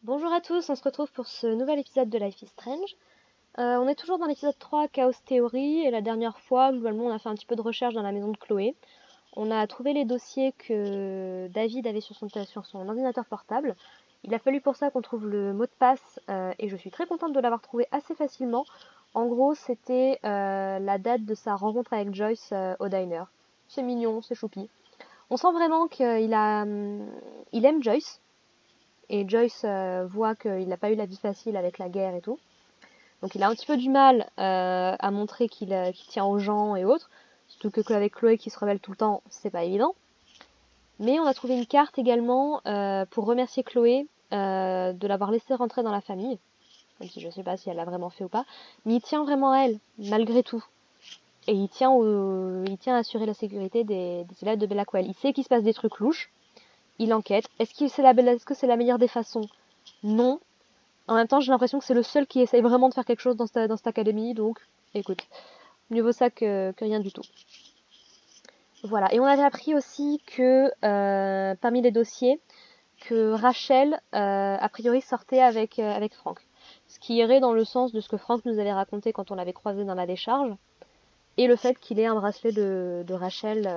Bonjour à tous, on se retrouve pour ce nouvel épisode de Life is Strange. On est toujours dans l'épisode 3, Chaos Theory, et la dernière fois, globalement, on a fait un petit peu de recherche dans la maison de Chloé. On a trouvé les dossiers que David avait sur son ordinateur portable. Il a fallu pour ça qu'on trouve le mot de passe, et je suis très contente de l'avoir trouvé assez facilement. En gros, c'était la date de sa rencontre avec Joyce au diner. C'est mignon, c'est choupi. On sent vraiment qu'il aime Joyce. Et Joyce voit qu'il n'a pas eu la vie facile avec la guerre et tout. Donc il a un petit peu du mal à montrer qu'il tient aux gens et autres. Surtout qu'avec Chloé qui se rebelle tout le temps, c'est pas évident. Mais on a trouvé une carte également pour remercier Chloé de l'avoir laissé rentrer dans la famille. Même si je sais pas si elle l'a vraiment fait ou pas. Mais il tient vraiment à elle, malgré tout. Et il tient à assurer la sécurité des élèves de Blackwell. Il sait qu'il se passe des trucs louches. Il enquête. Est-ce que c'est la meilleure des façons? Non. En même temps, j'ai l'impression que c'est le seul qui essaye vraiment de faire quelque chose dans cette académie, donc écoute, mieux vaut ça que rien du tout. Voilà, et on avait appris aussi que parmi les dossiers, que Rachel, a priori, sortait avec Frank. Ce qui irait dans le sens de ce que Frank nous avait raconté quand on l'avait croisé dans la décharge, et le fait qu'il ait un bracelet de Rachel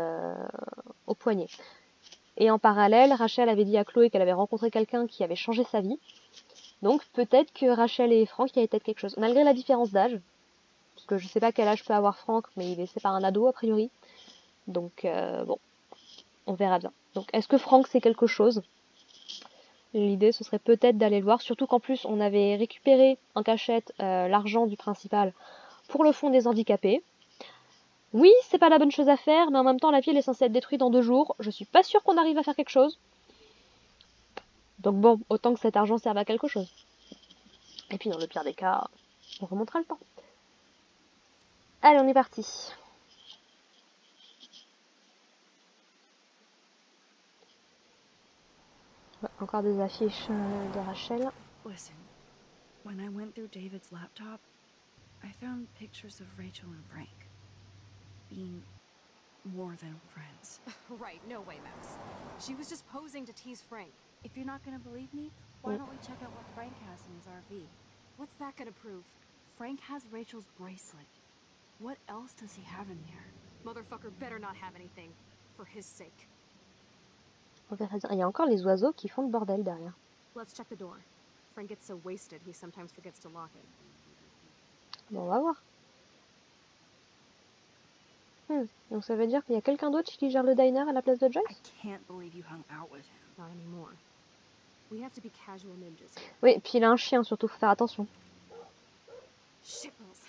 au poignet. Et en parallèle, Rachel avait dit à Chloé qu'elle avait rencontré quelqu'un qui avait changé sa vie. Donc peut-être que Rachel et Frank, il y avait peut-être quelque chose. Malgré la différence d'âge, parce que je sais pas quel âge peut avoir Frank, mais il est laissé par un ado a priori. Donc bon, on verra bien. Donc est-ce que Frank c'est quelque chose? L'idée ce serait peut-être d'aller le voir, surtout qu'en plus on avait récupéré en cachette l'argent du principal pour le fonds des handicapés. Oui, c'est pas la bonne chose à faire, mais en même temps la ville est censée être détruite dans 2 jours. Je suis pas sûre qu'on arrive à faire quelque chose. Donc bon, autant que cet argent serve à quelque chose. Et puis dans le pire des cas, on remontera le temps. Allez, on est parti. Encore des affiches de Rachel. Listen, when I went through David's laptop, I found pictures of Rachel and Frank being more than friends. Right, no way, Max. She was just posing to tease Frank. If you're not gonna believe me, why don't we check out what Frank has in his RV? What's that gonna prove? Frank has Rachel's bracelet. What else does he have in there? Motherfucker better not have anything. For his sake. On verra bien. Il y a encore les oiseaux qui font le bordel derrière. Let's check the door. Frank gets so wasted, he sometimes forgets to lock it. Bon, on va voir. Donc ça veut dire qu'il y a quelqu'un d'autre qui gère le diner à la place de I Joyce? can't believe you hung out with him. Not anymore. We have to be casual ninjas here. Oui, puis il a un chien surtout, faut faire attention. Shitballs.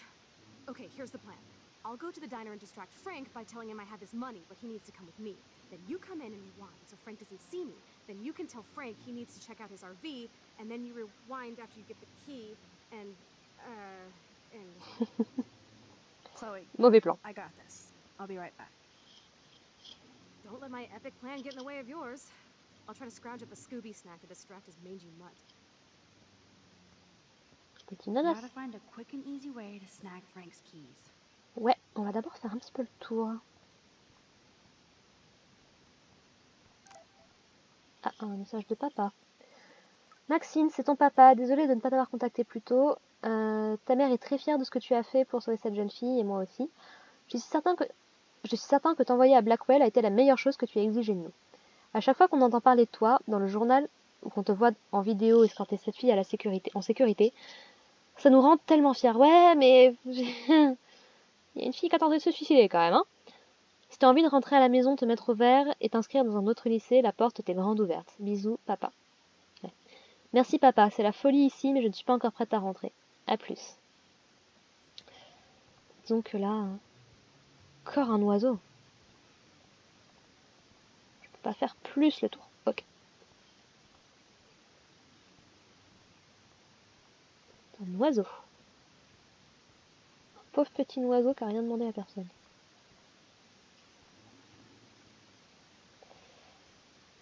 Okay, here's the plan. I'll go to the diner and distract Frank by telling him I have his money, but he needs to come with me. Then you come in and rewind so Frank doesn't see me. Then you can tell Frank he needs to check out his RV, and then you rewind after you get the key, and... Chloe, Mauvais plan. I got this. I'll be right back. Don't let my epic plan get in the way of yours. I'll try to scrounge up a Scooby snack to distract his mangy mutt. Petit nanas. Gotta find a quick and easy way to snag Frank's keys. Ouais, on va d'abord faire un petit peu le tour. Ah, un message de papa. Maxine, c'est ton papa. Désolée de ne pas t'avoir contacté plus tôt. Ta mère est très fière de ce que tu as fait pour sauver cette jeune fille, et moi aussi. Je suis certain que t'envoyer à Blackwell a été la meilleure chose que tu as exigé de nous. À chaque fois qu'on entend parler de toi, dans le journal, ou qu'on te voit en vidéo escorter cette fille en sécurité, ça nous rend tellement fiers. Ouais, mais... Il y a une fille qui attendait de se suicider quand même, hein. Si t'as envie de rentrer à la maison, te mettre au vert et t'inscrire dans un autre lycée, la porte t'est grande ouverte. Bisous, papa. Ouais. Merci papa, c'est la folie ici, mais je ne suis pas encore prête à rentrer. A plus. Disons que là... Encore un oiseau. Je peux pas faire plus le tour. Ok. Un oiseau. Un pauvre petit oiseau qui a rien demandé à personne.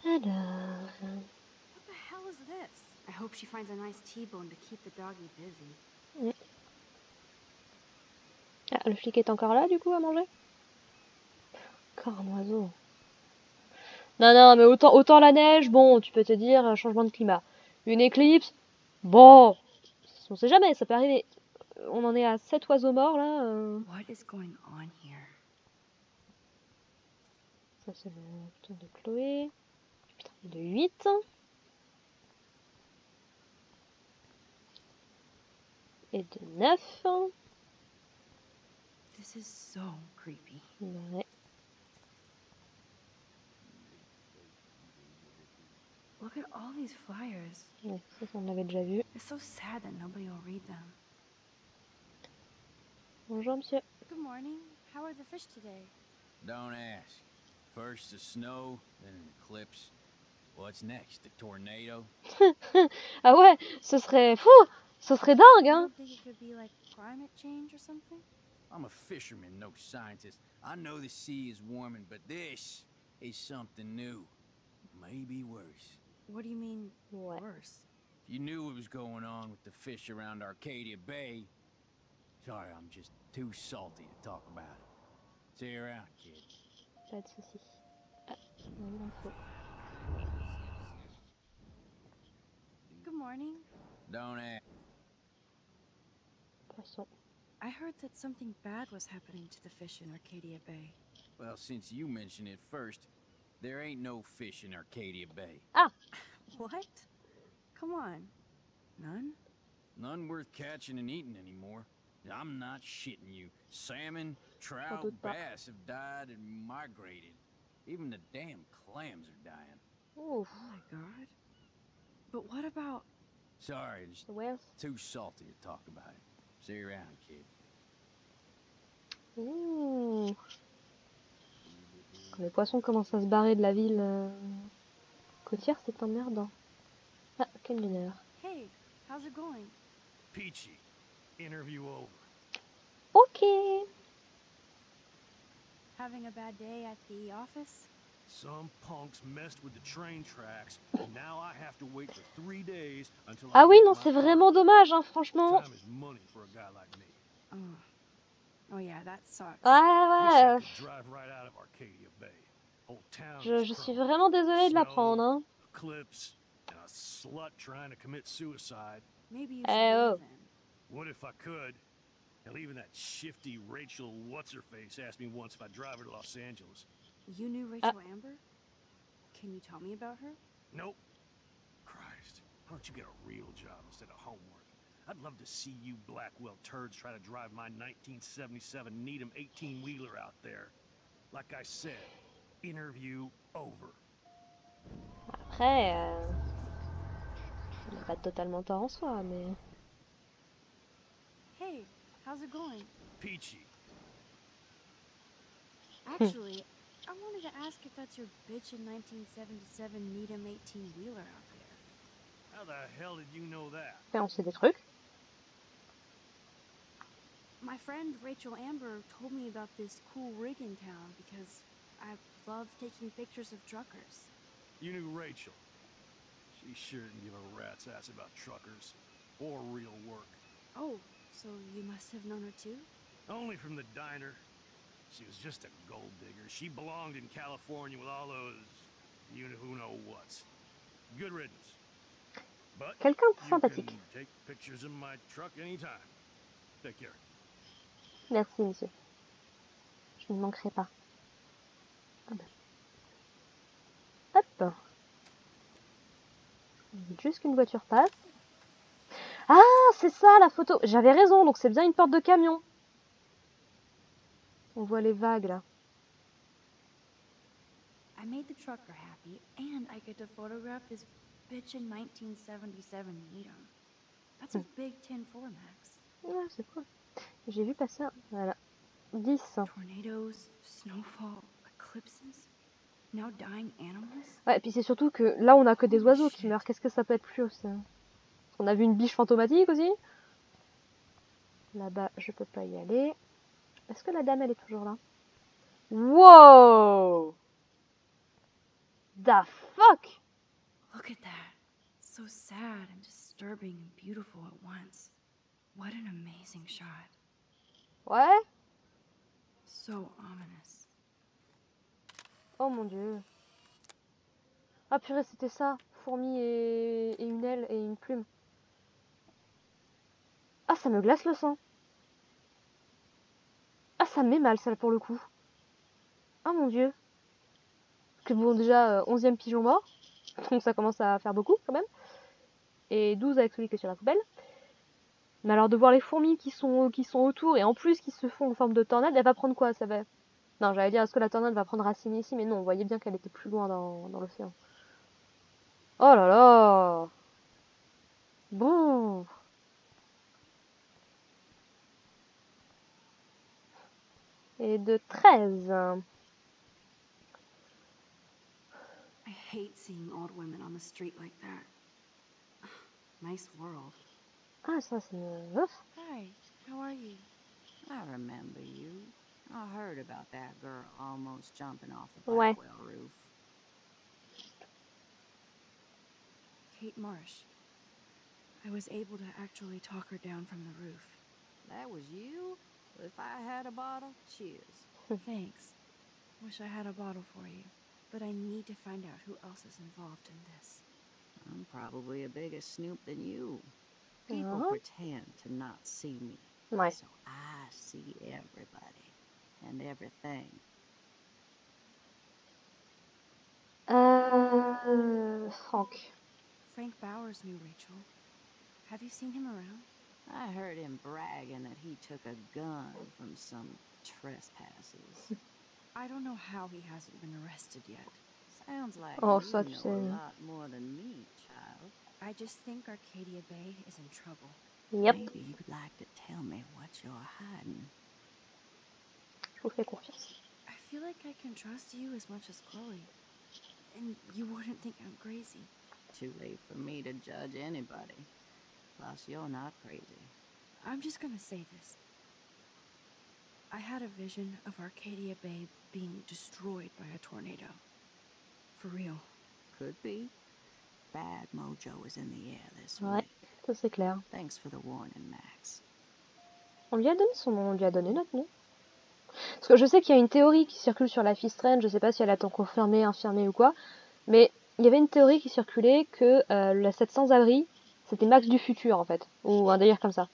Alors... What the hell is this? I hope she finds a nice T-bone to keep the doggy busy. Ah, le flic est encore là du coup à manger? Encore un oiseau. Non, non, mais autant la neige, bon, tu peux te dire changement de climat. Une éclipse, Bon, on sait jamais, ça peut arriver. On en est à 7 oiseaux morts là. What is going on here? Ça c'est le tour de Chloé. Putain, de 8. Et de 9. This is so creepy. Ouais. Look at all these flyers. Ouais, ça on l'avait déjà vu. It's so sad that nobody will read them. Bonjour monsieur. Good morning. How are the fish today? Don't ask. First the snow, then an eclipse. What's next? A tornado? Ah ouais, ce serait fou, ce serait dingue You hein. don't think it could be like climate change or something? I'm a fisherman, no scientist. I know the sea is warming, but this is something new. Maybe worse. What do you mean, Ouais. worse? If you knew what was going on with the fish around Arcadia Bay... Sorry, I'm just too salty to talk about it. See you around, kid. Pas de soucis. Ah, on a eu l'info. Good morning. Don't ask. Poisson. I heard that something bad was happening to the fish in Arcadia Bay. Well, since you mentioned it first, there ain't no fish in Arcadia Bay. What? Come on. None? None worth catching and eating anymore. I'm not shitting you. Salmon, trout, doute pas. bass have died and migrated. Even the damn clams are dying. Ouf, Oh my god. But what about... Sorry, just the whales. too salty to talk about it. See you around, kid. Ouh. Quand les poissons commencent à se barrer de la ville côtière, c'est emmerdant. Ah, camionneur. Hey, how's it going? Peachy. Interview over. Ok. Having a bad day at the office? Some punks messed with the train tracks, and now I have to wait for 3 days until Ah I oui, get non, my c'est car. vraiment dommage, hein, franchement. Time is money for a guy like me. Oh yeah, that sucks. Wish I Ouais, could drive right out of Arcadia Bay. Whole town je is suis crumbling. vraiment désolée de l'apprendre. Hein. Eclipse, and a slut trying to commit suicide. Maybe you Eh should oh. leave then. What if I could? Hell, even that shifty Rachel What's-Her-Face asked me once if I'd drive her to Los Angeles. You knew Rachel Amber? Can you tell me about her? Nope. Christ, why don't you get a real job instead of homework? I'd love to see you Blackwell turds try to drive my 1977 Needham 18-wheeler out there. Like I said, interview over. Après, on n'a pas totalement tort en soi, mais... Hey, how's it going? Peachy. Actually, I wanted to ask if that's your bitchin' 1977 Needham 18-wheeler out there. How the hell did you know that? Après, on sait des trucs. My friend Rachel Amber told me about this cool rig in town because I love taking pictures of truckers. You knew Rachel. She sure didn't give a rat's ass about truckers. Or real work. Oh, so you must have known her too? Only from the diner. She was just a gold digger. She belonged in California with all those... you-know-who-know-whats. Good riddance. But Quelqu'un de you sympathique. can take pictures of my truck anytime. Take care. Merci, monsieur. Je ne manquerai pas. Ah ben. Hop. Juste qu'une voiture passe. Ah, c'est ça la photo. J'avais raison, donc c'est bien une porte de camion. On voit les vagues là. I made the trucker happy, and I get to photograph this bitchin' 1977 Needham. That's a big 10-4 max. Ouais, c'est cool. J'ai vu passer un... Voilà. 10. Tornadoes, snowfall, eclipses, now dying animals. Ouais, et puis c'est surtout que là on a que des Holy oiseaux qui shit. meurent. Qu'est-ce que ça peut être plus ça? On a vu une biche fantomatique aussi. Là-bas, je peux pas y aller. Est-ce que la dame elle est toujours là? Wow! The fuck? Look at that. So sad and disturbing and beautiful at once. What an amazing shot. Ouais? So ominous. Oh mon dieu. Ah purée, c'était ça. Fourmi et une aile et une plume. Ah, ça me glace le sang. Ah, ça me met mal, ça, pour le coup. Ah, mon Dieu. Parce que bon, déjà, 11e pigeon mort. Donc ça commence à faire beaucoup, quand même. Et 12 avec celui qui est sur la poubelle. Mais alors, de voir les fourmis qui sont autour, et en plus qui se font en forme de tornade, elle va prendre quoi, ça va... Non, j'allais dire, est-ce que la tornade va prendre racine ici? Mais non, on voyait bien qu'elle était plus loin dans l'océan. Oh là là! Bon... Et de 13. I hate seeing old women on the street like that. Nice world. Ah, ça, c'est... Ouf. Hi, how are you? I remember you. I heard about that girl almost jumping off the Ouais. Blackwell roof. Kate Marsh. I was able to actually talk her down from the roof. That was you? If I had a bottle, cheers. Thanks. Wish I had a bottle for you. But I need to find out who else is involved in this. I'm probably a bigger snoop than you. People pretend to not see me. Ouais. So I see everybody and everything. Franck. Frank Bowers knew Rachel. Have you seen him around? I heard him bragging that he took a gun from some trespassers. I don't know how he hasn't been arrested yet. Sounds like Oh, you ça, tu know sais. a lot more than me, child. I just think Arcadia Bay is in trouble. Yep, Maybe you'd like to tell me what you're hiding. je vous fais confiance. I feel like I can trust you as much as Chloe. And you wouldn't think I'm crazy. Too late for me to judge anybody. Plus, you're not crazy. I'm just gonna say this. I had a vision of Arcadia Bay being destroyed by a tornado. For real. Could be. Bad mojo is in the air this Ouais, week. ça c'est clair. Thanks for the warning, Max. On lui a donné son nom, on lui a donné notre nom. Parce que je sais qu'il y a une théorie qui circule sur Life is Strange, je sais pas si elle attend confirmée, infirmée ou quoi, mais il y avait une théorie qui circulait que cette sans-abri, c'était Max du futur en fait, ou un délire comme ça.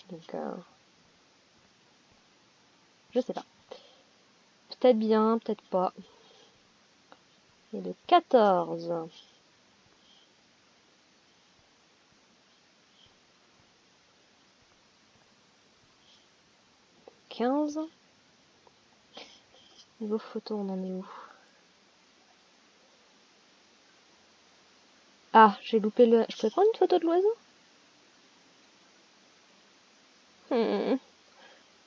Donc, je sais pas. Peut-être bien, peut-être pas. Et le 14. Niveau photo, on en est où? Ah, j'ai loupé le... Je peux prendre une photo de l'oiseau?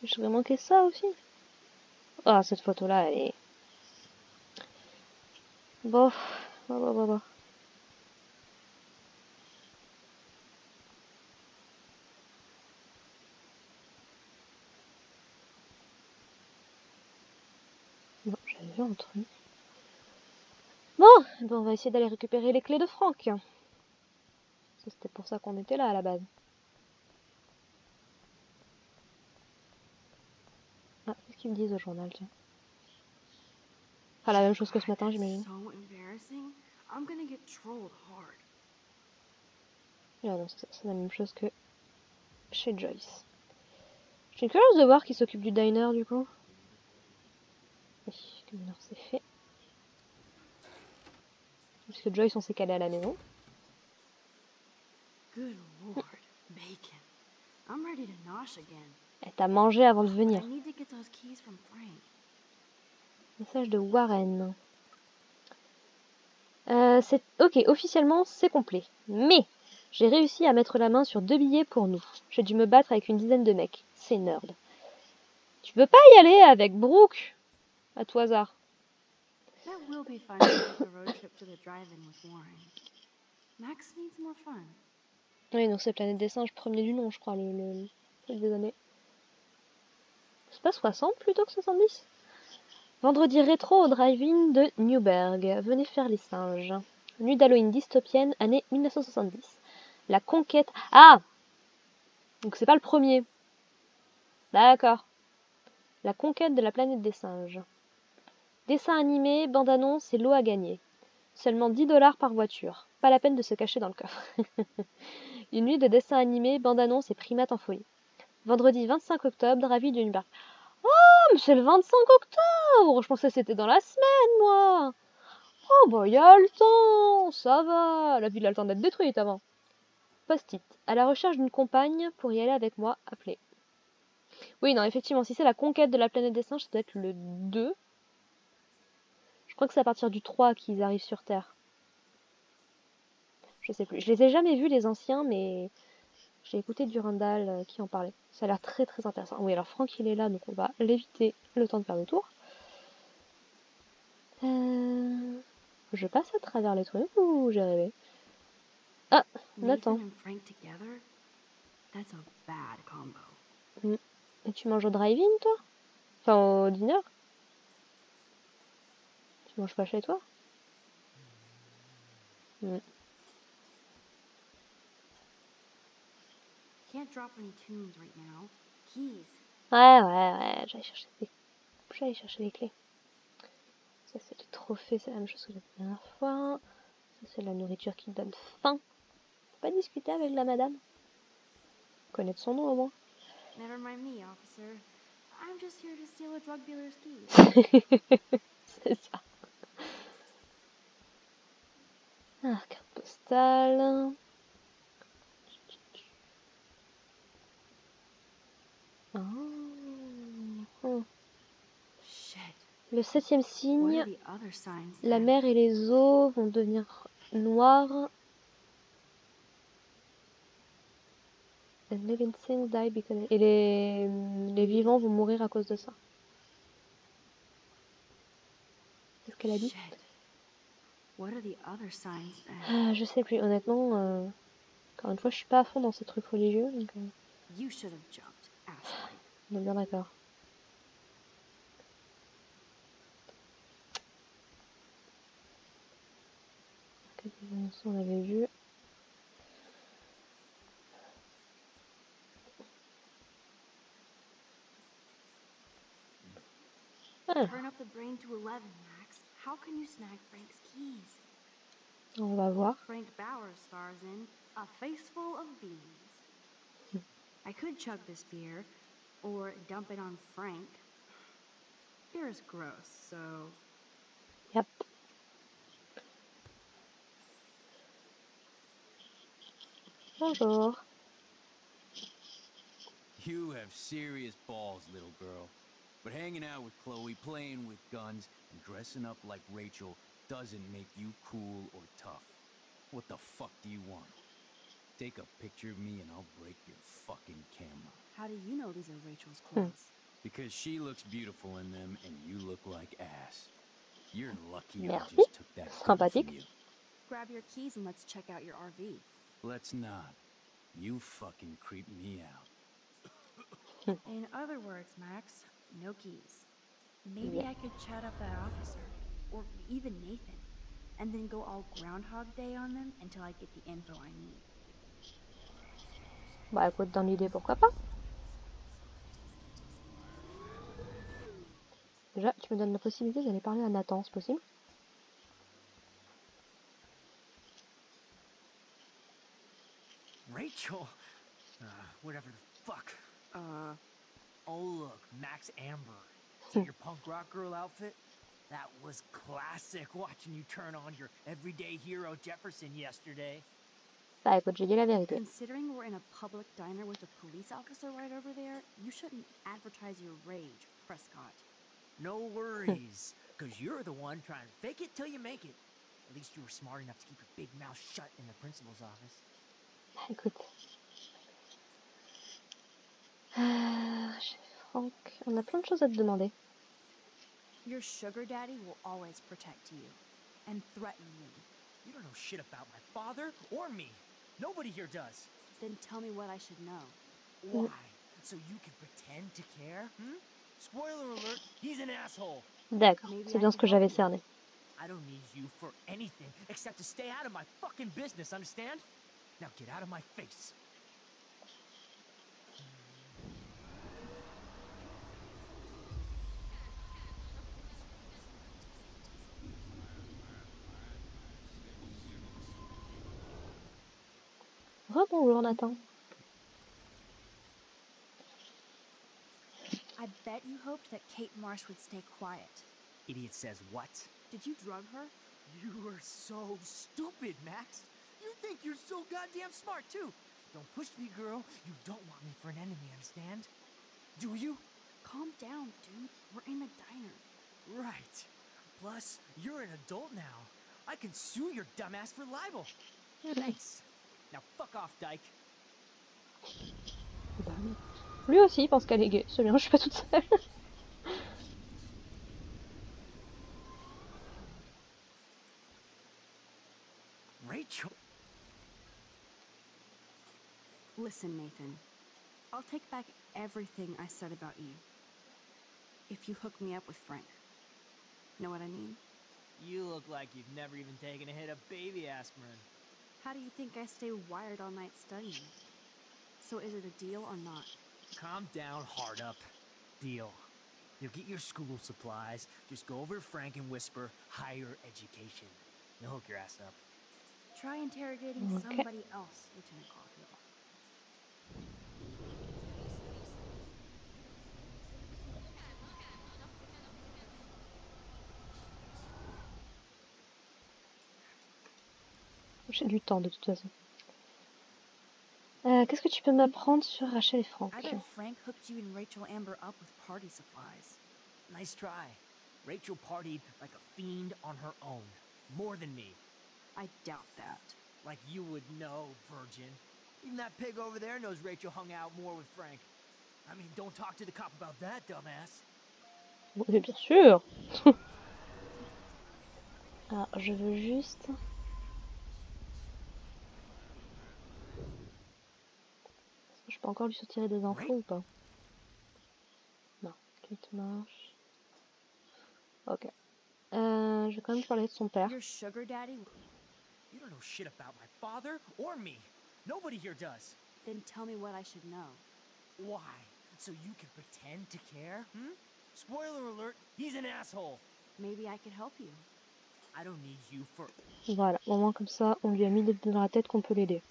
J'ai manqué ça aussi. Ah, cette photo-là, elle est... Bof. Bon. Non, j'avais vu un truc. Bon, on va essayer d'aller récupérer les clés de Franck. C'était pour ça qu'on était là à la base. Ah, qu'est-ce qu'ils me disent au journal, tiens. Enfin, la même chose que ce matin, j'imagine. So embarrassing. I'm gonna get trolled hard. Ah non, c'est la même chose que chez Joyce. Je suis curieuse de voir qui s'occupe du diner, du coup. Oui, comme c'est fait. Parce que Joyce, on s'est calé à la maison. Good lord, bacon. I'm ready to nosh again. Elle t'a mangé avant de But venir. I need to get those keys from Frank. Message de Warren. Ok, officiellement, c'est complet. Mais, j'ai réussi à mettre la main sur 2 billets pour nous. J'ai dû me battre avec une dizaine de mecs. C'est nerd. Tu peux pas y aller avec Brooke? À tout hasard. That will be fun to take a road trip to the drive-in with Warren. Max needs more fun. Oui, donc c'est Planète des Singes, premier du nom, je crois, le truc des années. C'est pas 60 plutôt que 70? Vendredi rétro au drive-in de Newberg. Venez faire les singes. Nuit d'Halloween dystopienne, année 1970. La conquête... Ah! Donc c'est pas le premier. D'accord. La conquête de la planète des singes. Dessin animé, bande-annonce et lot à gagner. Seulement 10 $ par voiture. Pas la peine de se cacher dans le coffre. Une nuit de dessins animés, bande-annonce et primates en folie. Vendredi 25 octobre, David Dunbar. Oh, mais c'est le 25 octobre! Je pensais que c'était dans la semaine, moi! Oh, bah, y a le temps! Ça va! La ville a le temps d'être détruite avant. Post-it. À la recherche d'une compagne pour y aller avec moi, appelez. Oui, non, effectivement, si c'est la conquête de la planète des singes, ça doit être le 2. Je crois que c'est à partir du 3 qu'ils arrivent sur Terre. Je sais plus. Je les ai jamais vus, les anciens, mais j'ai écouté Durandal qui en parlait. Ça a l'air très très intéressant. Oui, alors Franck, il est là, donc on va l'éviter le temps de faire le tour. Je passe à travers les trucs ou j'ai rêvé? Ah, Nathan. Nathan and Frank together? That's a bad combo. Et tu manges au drive-in, toi? Enfin, au dîner? Tu manges pas chez toi? Can't drop any tunes right now. Keys. Ouais, j'allais chercher les clés. Ça, c'est les trophées, c'est la même chose que la dernière fois. Ça, c'est la nourriture qui donne faim. Faut pas discuter avec la madame. Connaître son nom au moins. Never mind me, officer. I'm just here to steal a drug dealer's keys. C'est ça. Ah, carte postale. Oh. Shit. Le 7e What signe, are the other signs la then? mer et les eaux vont devenir noires. And living things die because... Et les vivants vont mourir à cause de ça. C'est ce qu'elle a dit. Shit. What are the other signs then? Ah, je sais plus, honnêtement. Encore une fois, je suis pas à fond dans ces trucs religieux, donc You should have jumped, asswipe. on est bien d'accord. On avait vu. Ah, Turn up the brain to 11, Max. How can you snag Frank's keys? on va voir. Frank Bauer stars in A Face Full of Beans. I could chug this beer, or dump it on Frank. Beer is gross, so... Yep. Bonjour. You have serious balls, little girl. But hanging out with Chloe, playing with guns, and dressing up like Rachel doesn't make you cool or tough. What the fuck do you want? Take a picture of me and I'll break your fucking camera. How do you know these are Rachel's clothes? Because she looks beautiful in them and you look like ass. You're lucky I Merci. just took that gun from Sympathique. you. Grab your keys and let's check out your RV. Let's not. You fucking creep me out. In other words, Max, no keys. Maybe Yeah. I could chat up that officer, or even Nathan, and then go all Groundhog Day on them until I get the info I need. Bah écoute, dans l'idée, pourquoi pas. Déjà, tu me donnes la possibilité d'aller parler à Nathan, c'est possible? Rachel? Whatever the fuck. Oh look, Max Amber. Is that your punk rock girl outfit? That was classic watching you turn on your everyday hero Jefferson yesterday. Bah écoute, j'ai dit la vérité. Considering we're in a public diner with a police officer right over there, you shouldn't advertise your rage, Prescott. No worries, because you're the one trying to fake it till you make it. At least you were smart enough to keep your big mouth shut in the principal's office. Bah écoute. Chez Franck, on a plein de choses à te demander. Your sugar daddy will always protect you and threaten me. You don't know shit about my father or me. Nobody here does. Then tell me what I should know. Why? So you can pretend to care? Spoiler alert, he's an asshole. D'accord, c'est bien ce que j'avais cerné. I don't need you for anything except to stay out of my fucking business, understand? Now get out of my face. Rebonjour Nathan. I bet you hoped that Kate Marsh would stay quiet. Idiot says what? Did you drug her? You are so stupid, Max. You think you're so goddamn smart, too. Don't push me, girl. You don't want me for an enemy, understand? Do you? Calm down, dude. We're in the diner. Right. Plus, you're an adult now. I can sue your dumbass for libel. Thanks. Now fuck off, dyke. Bah, lui aussi il pense qu'elle est gay, c'est bien, je suis pas toute seule. Rachel. Listen, Nathan. I'll take back everything I said about you. If you hook me up with Frank. Know what I mean? You look like you've never even taken a hit of baby aspirin. How do you think I stay wired all night studying? So is it a deal or not? Calm down, hard up. Deal. You'll get your school supplies. Just go over to Frank and whisper higher education. He'll hook your ass up. Try interrogating Okay. somebody else, Lieutenant Caulfield. J'ai du temps de toute façon. Qu'est-ce que tu peux m'apprendre sur Rachel et Frank? I bet Frank hooked you and Rachel Amber up with party supplies. Nice try. Rachel partied like a fiend on her own. More than me. I doubt that. Like you would know, virgin. Even that pig over there knows Rachel hung out more with Frank. I mean, don't talk to the cop about that, dumbass. Oui, bien sûr. Alors, je veux juste... Je peux encore lui soutirer des infos ou pas? Non, Kate Marsh. Ok. Je vais quand même parler de son père. Your sugar daddy? You don't know shit about my father or me. Nobody here does. Then tell me what I should know. Why? So you can pretend to care? Spoiler alert, he's an asshole. Maybe I could help you. I don't need you for... Voilà, au moins comme ça, on lui a mis dans la tête qu'on peut l'aider.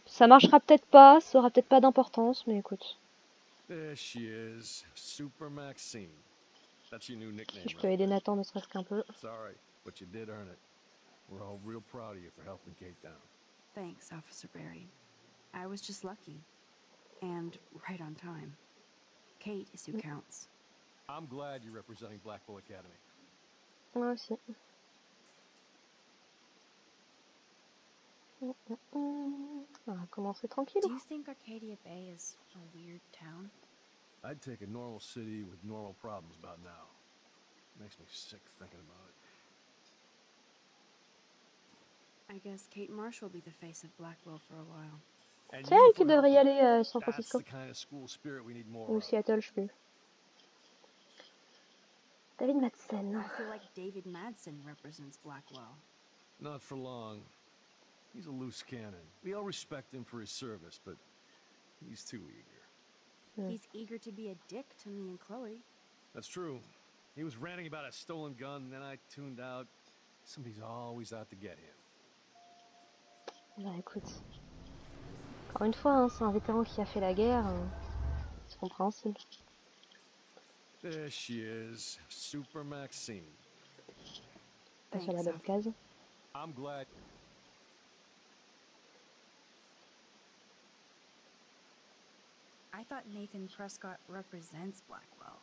Ça marchera peut-être pas, ça aura peut-être pas d'importance, mais écoute. There she is, Super Maxine. That's your new nickname, Si je peux right? aider Nathan ne serait-ce qu'un peu. Sorry, but you did earn it. We're all real proud of you for helping Kate down. Thanks, Officer Barry. I was just lucky. And right on time. Kate is who counts. I'm glad you're representing Blackpool Academy. Moi aussi. On va commencer tranquille. Do you think Arcadia Bay is a weird town? I'd take a normal city with normal problems about now. Makes me sick thinking about it. I guess Kate Marsh will be the face of Blackwell for a while. And C'est you elle for qui devrait y helping. aller à San That's Francisco. the kind of school spirit we need more Ou of. Seattle, je sais plus. David Madsen. I feel like David Madsen represents Blackwell. Not for long. He's a loose cannon. We all respect him for his service, but he's too eager. He's eager to be a dick to me and Chloe. That's true. He was ranting about a stolen gun, and then I tuned out. Somebody's always out to get him. Bah écoute. Encore une fois, hein, c'est un vétéran qui a fait la guerre. C'est compréhensible. There she is, Super Maxine. Pas sur la Thanks, bonne case. I'm glad. I thought Nathan Prescott represents Blackwell.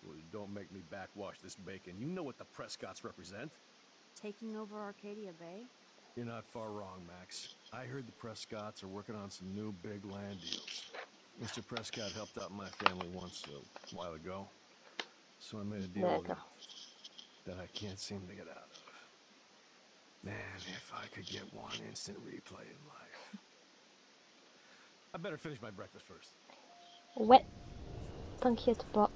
Well, don't make me backwash this bacon. You know what the Prescotts represent. Taking over Arcadia Bay? You're not far wrong, Max. I heard the Prescotts are working on some new big land deals. Mr. Prescott helped out my family once a while ago. So I made a deal with him D'accord. that I can't seem to get out of. Man, if I could get one instant replay in life. I better finish my breakfast first. Ouais. T'inquiète pas.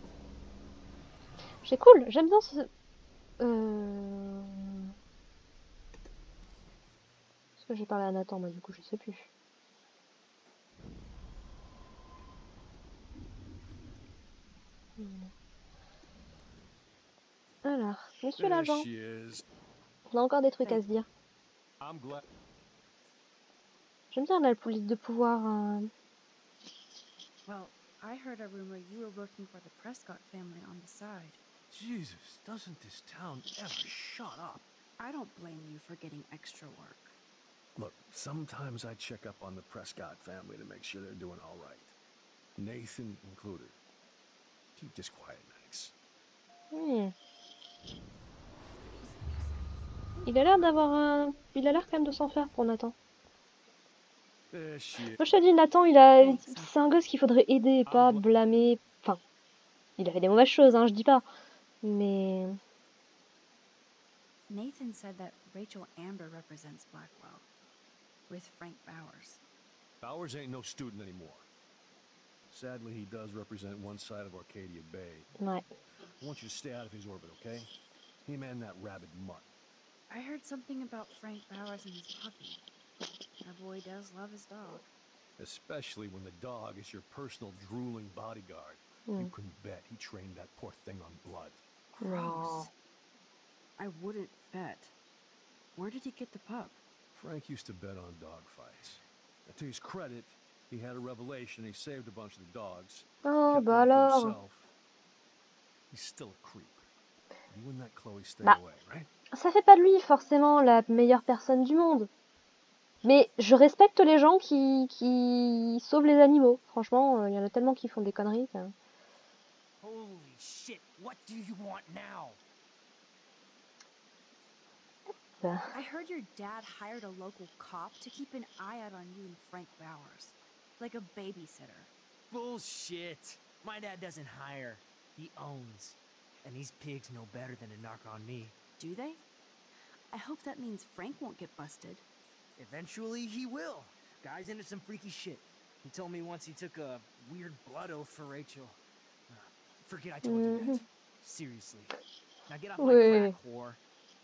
C'est cool, j'aime bien ce... Est-ce que j'ai parlé à Nathan? Bah du coup je sais plus. Alors, monsieur There l'agent, she is. on a encore des trucs à se dire. I'm glad. J'aime bien la police de pouvoir. Well, I heard a rumor you were working for the Prescott family on the side. Jesus, doesn't this town ever shut up? I don't blame you for getting extra work. Look, sometimes I check up on the Prescott family to make sure they're doing all right. Nathan included. Keep this quiet, Max. Il a l'air d'avoir un... Il a l'air quand même de s'en faire pour Nathan. There she is. Moi je te dis, Nathan, c'est un gosse qu'il faudrait aider et pas blâmer. Enfin, il a fait des mauvaises choses, hein, je dis pas. Mais... Nathan said that Rachel Amber represents Blackwell, with Frank Bowers. Bowers ain't no student anymore. Sadly, he does represent one side of Arcadia Bay. Ouais. I want you to stay out of his orbit, okay? Him and that rabid mutt. I heard something about Frank Bowers and his puppy. That boy does love his dog. Especially when the dog is your personal drooling bodyguard. You can bet he trained that poor thing on blood. Gross. I wouldn't bet. Where did he get the pup? Frank used to bet on dog fights. And to his credit, he had a revelation. He saved a bunch of the dogs. Oh, kept bah one for alors. himself. He's still a creep. You and that Chloe stay Bah, away, right? ça fait pas de lui forcément la meilleure personne du monde. Mais je respecte les gens qui sauvent les animaux. Franchement, il y en a tellement qui font des conneries. Que... Holy shit, what do you want now? Bah. I heard your dad hired a local cop to keep an eye out on you and Frank Bowers. Like a babysitter. Bullshit. My dad doesn't hire. He owns. And these pigs know better than to knock on me. Do they? I hope that means Frank won't get busted. Eventually, he will. Guy's into some freaky shit. He told me once he took a weird blood oath for Rachel. Forget I told you that. Seriously. Now get off my crack, whore.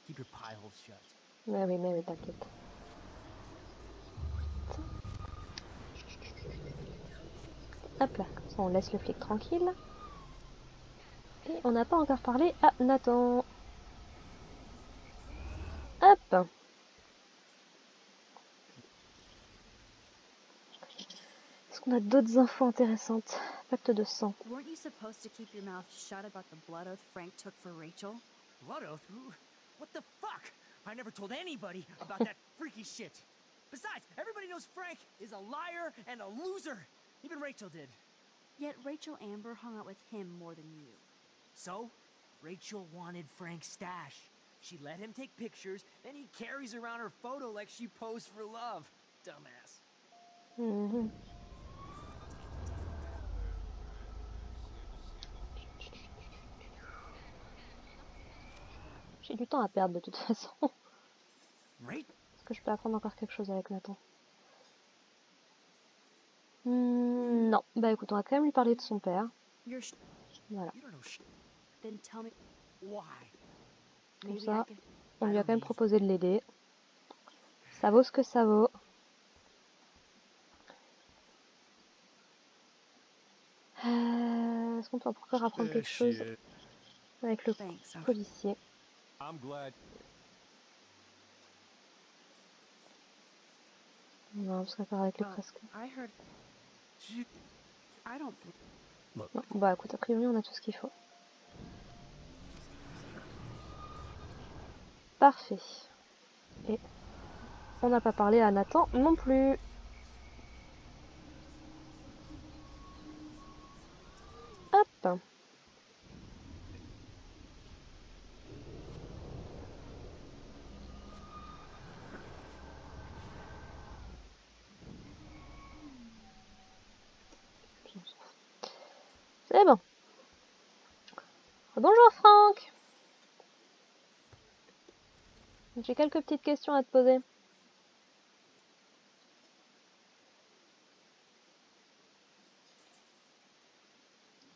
Keep your pie holes shut. Mais oui, t'inquiète. Hop là, comme ça on laisse le flic tranquille. Et on n'a pas encore parlé à Nathan. Hop. Est-ce qu'on a d'autres infos intéressantes? Pacte de sang. Weren't you supposed to keep your mouth shut about the blood oath Frank took for Rachel? Blood oath? What the fuck? I never told anybody about that freaky shit. Besides, everybody knows Frank is a liar and a loser. Even Rachel did. Yet Rachel Amber hung out with him more than you. So, Rachel wanted Frank's stash. She let him take pictures, then he carries around her photo like she posed for love. Dumbass. J'ai du temps à perdre de toute façon. Right? Est-ce que je peux apprendre encore quelque chose avec Nathan? Non. Bah écoute, on va quand même lui parler de son père. Voilà. Then tell me why. Comme ça, on lui a quand même proposé de l'aider. Ça vaut ce que ça vaut. Est-ce qu'on peut encore apprendre quelque chose avec le policier? Non, parce qu'encore avec le presque. Non, bah écoute, a priori on a tout ce qu'il faut. Parfait. Et on n'a pas parlé à Nathan non plus. Hop. C'est bon. Bonjour Franck. J'ai quelques petites questions à te poser.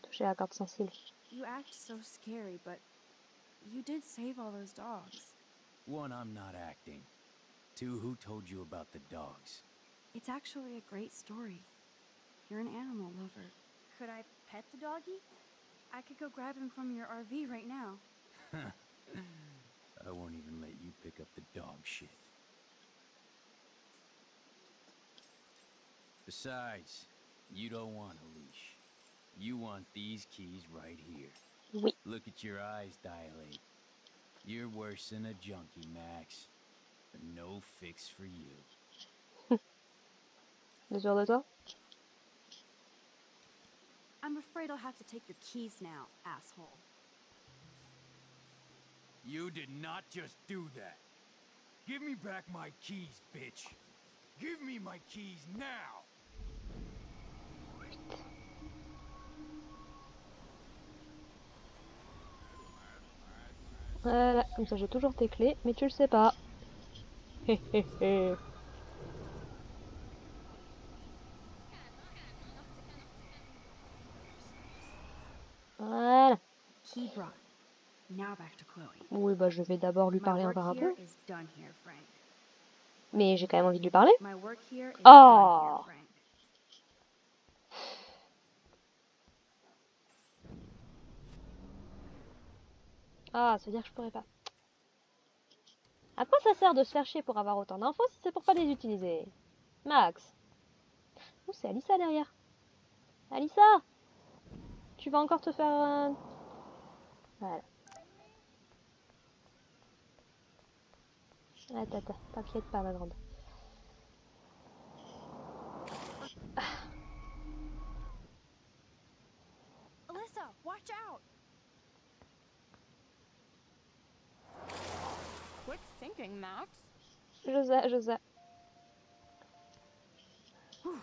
Toucher la corde sensible. You act so scary, but you did save all those dogs. One, I'm not acting. Two, who told you about the dogs? It's actually a great story. You're an animal lover. Could I pet the doggy? I could go grab him from your RV right now. I won't even let you pick up the dog shit. Besides, you don't want a leash. You want these keys right here. Oui. Look at your eyes dilate. You're worse than a junkie, Max. But no fix for you. T'es sûr de toi? I'm afraid I'll have to take your keys now, asshole. You did not just do that. Give me back my keys, bitch. Give me my keys now. Voilà, comme ça j'ai toujours tes clés, mais tu le sais pas. Hé hé hé. Voilà. Key brought. Now back to Chloe. Oui, bah je vais d'abord lui My parler work encore un here peu. is done here, Frank. Mais j'ai quand même envie de lui parler. My work here is Oh. done here, Frank. Ah, ça veut dire que je pourrais pas. À quoi ça sert de se faire chier pour avoir autant d'infos si c'est pour pas les utiliser? Max. Oh, c'est Alissa derrière. Alissa, tu vas encore te faire... Voilà. Attends, t'inquiète pas ma grande. Alyssa, watch out! Quick thinking, Max. Je sais.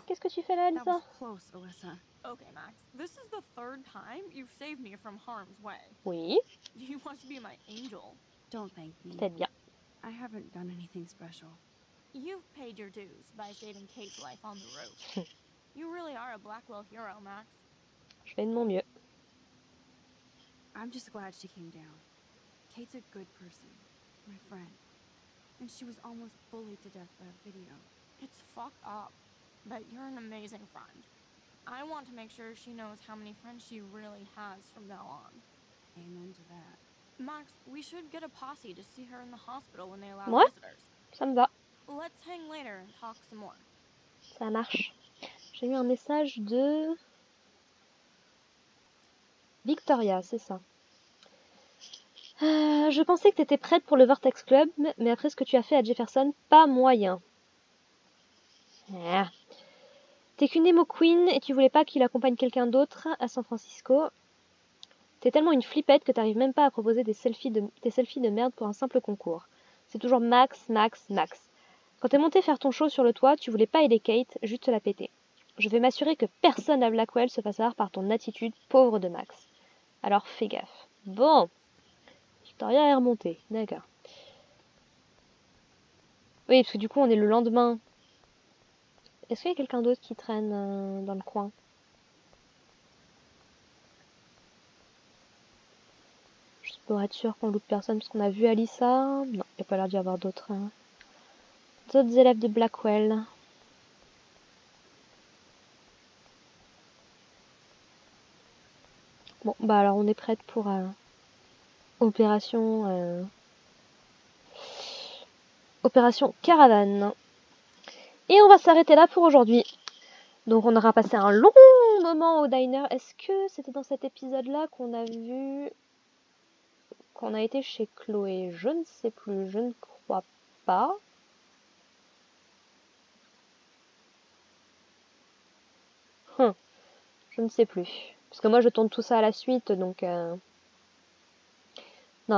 Qu'est-ce que tu fais là, That Alissa? was close, Alyssa. Okay, Max. This is the third time you've saved me from harm's way. Oui, You must be my angel. Don't thank me. c'est bien. I haven't done anything special. You've paid your dues by saving Kate's life on the road. You really are a Blackwell hero, Max. Je fais de mon mieux. I'm just glad she came down. Kate's a good person. My friend. And she was almost bullied to death by a video. It's fucked up, but you're an amazing friend. I want to make sure she knows how many friends she really has from now on. Amen to that. Max, we should get a posse to see her in the hospital when they allow Ouais. visitors. Ça me va. Let's hang later and talk some more. Ça marche. J'ai eu un message de... Victoria, c'est ça. Je pensais que t'étais prête pour le Vortex Club, mais après ce que tu as fait à Jefferson, pas moyen. Ah. T'es qu'une emo queen et tu voulais pas qu'il accompagne quelqu'un d'autre à San Francisco. T'es tellement une flippette que t'arrives même pas à proposer des selfies de merde pour un simple concours. C'est toujours Max, Max, Max. Quand t'es monté faire ton show sur le toit, tu voulais pas aider Kate, juste te la péter. Je vais m'assurer que personne à Blackwell se fasse avoir par ton attitude pauvre de Max. Alors fais gaffe. Bon. Victoria est remontée, d'accord. Oui, parce que du coup on est le lendemain. Est-ce qu'il y a quelqu'un d'autre qui traîne dans le coin? Juste pour être sûr qu'on loupe personne, parce qu'on a vu Alissa. Non, il n'y a pas l'air d'y avoir d'autres élèves de Blackwell. Bon, bah alors on est prête pour opération Caravane. Et on va s'arrêter là pour aujourd'hui. Donc on aura passé un long moment au diner. Est-ce que c'était dans cet épisode-là qu'on a vu qu'on a été chez Chloé? Je ne sais plus, je ne crois pas. Je ne sais plus. Parce que moi je tourne tout ça à la suite, donc... Non,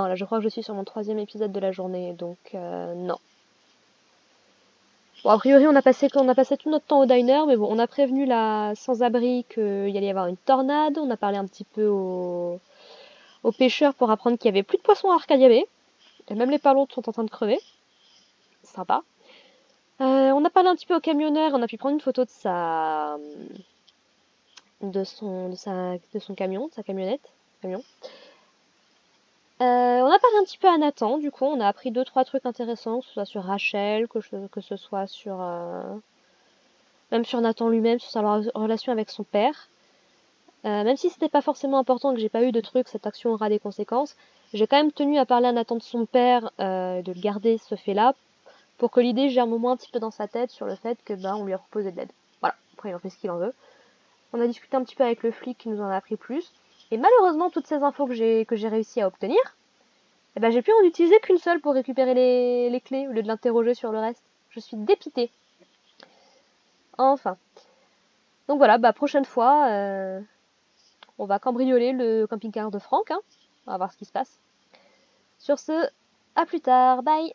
là je crois que je suis sur mon 3e épisode de la journée, donc non. Bon, a priori on a passé tout notre temps au diner, mais bon, on a prévenu la sans-abri qu'il y allait y avoir une tornade, on a parlé un petit peu aux pêcheurs pour apprendre qu'il y avait plus de poissons à Arcadia Bay, et même les palourdes sont en train de crever. Sympa. On a parlé un petit peu au camionneur, on a pu prendre une photo de son camion, de sa camionnette. Camion. On a parlé un petit peu à Nathan, du coup, on a appris 2-3 trucs intéressants, que ce soit sur Rachel, que ce soit sur... même sur Nathan lui-même, sur sa relation avec son père. Même si c'était pas forcément important, que j'ai pas eu de trucs, cette action aura des conséquences, j'ai quand même tenu à parler à Nathan de son père, de le garder ce fait-là, pour que l'idée germe au moins un petit peu dans sa tête sur le fait que on lui a proposé de l'aide. Voilà. Après, il en fait ce qu'il en veut. On a discuté un petit peu avec le flic qui nous en a appris plus. Et malheureusement, toutes ces infos que j'ai réussi à obtenir, eh ben, j'ai pu en utiliser qu'une seule pour récupérer les clés au lieu de l'interroger sur le reste. Je suis dépitée. Enfin. Donc voilà, bah prochaine fois, on va cambrioler le camping-car de Franck. Hein. On va voir ce qui se passe. Sur ce, à plus tard. Bye!